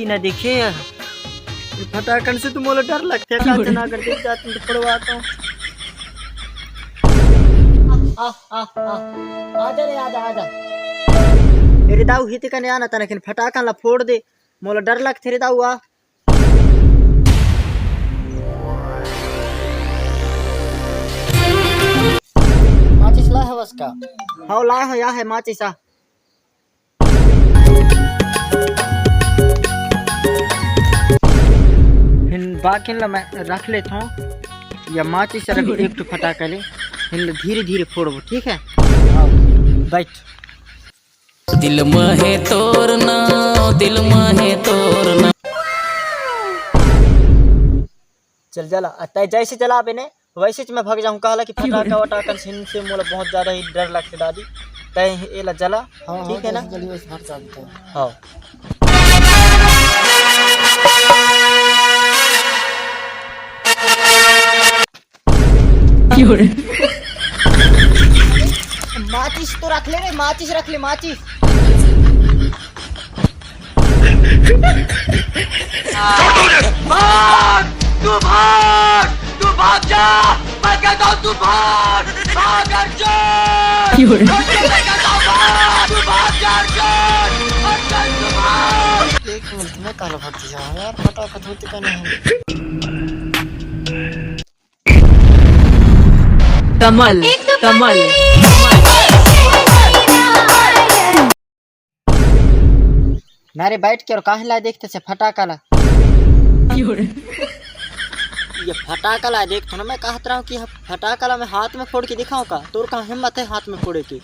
न दिखे यार। फटाकन से तो मोला डर लगता है, कहाँ ना कर देख जाती तो पड़वाता हूँ। आजा रे आजा आजा। अरे दाऊ हित का नहीं आना था, लेकिन फटाकन ला फोड़ दे, मोला डर लगते रे दाऊ। आ माचिस ला है उसका। हाँ ला है, या है माचिस। आ बाकी ला मैं रख लेता हूँ, या माचिस से रख एक तो फटाका ले, इन धीरे धीरे फोड़ो, ठीक है। बैठ। दिल में है तोरना, दिल में है तोरना। चल जला तय जैसे जला बेने वैसे मैं भाग जाऊँ। कहला कि फटाका वटाका से मोला बहुत ज्यादा ही डर लगता दादी। तय एला जला, ठीक है ना। हाँ माचिस तो रख ले रे, माचिस रख ले, माचिस। भाग तू भाग, तू भाग जा, मैं कहता हूँ तू भाग, भाग अर्जुन, मैं कहता हूँ भाग, तू भाग जा अर्जुन, अर्जुन तू भाग। एक मिनट में काला भर्ती जाऊँ यार, फटाफट होती का नहीं। कमल कमल मेरे बैठ के और काहे ला देखते से फटाका ला। ये फटाका ला देख तो ना, मैं कहता रहा हूँ कि फटाका ला मैं हाथ में फोड़ के दिखाऊं का। तोर कहाँ हिम्मत है हाथ में फोड़े की।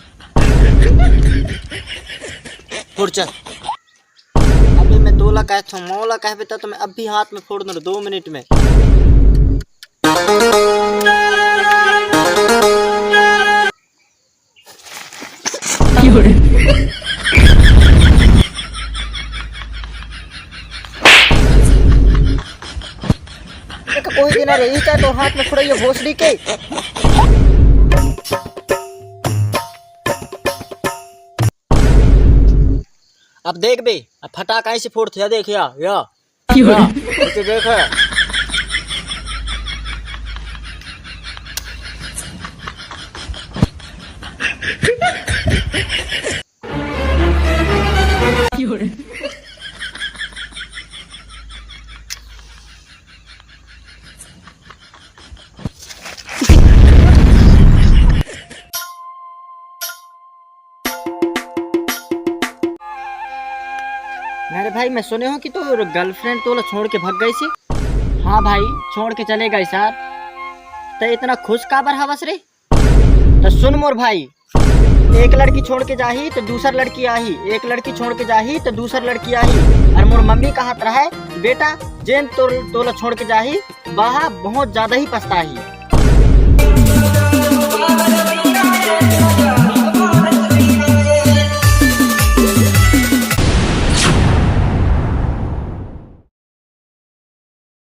फोड़ चल। अभी मैं तोला कहता हूँ, मौला कह बेता तो मैं अभी हाथ में फोड़ दूँ 2 मिनट में। कोई दिन रही चाहे तो हाथ में फोड़िए भोसड़ी के। अब देख बे, अब फटाका ऐसे फोड़ते या देख या देख है। अरे भाई मैं सुने हो कि तो गर्लफ्रेंड तो छोड़ के भाग गई सी। हाँ भाई छोड़ के चले गए सर। तो इतना खुश काबर हवस रे। तो सुन मोर भाई, एक लड़की छोड़ के जाही तो दूसर लड़की आही, एक लड़की छोड़ के जाही तो दूसर लड़की आही। और मोर मम्मी कहा है बेटा जेन तोला छोड़ के जाही वहाँ बहुत ज्यादा ही पछताही।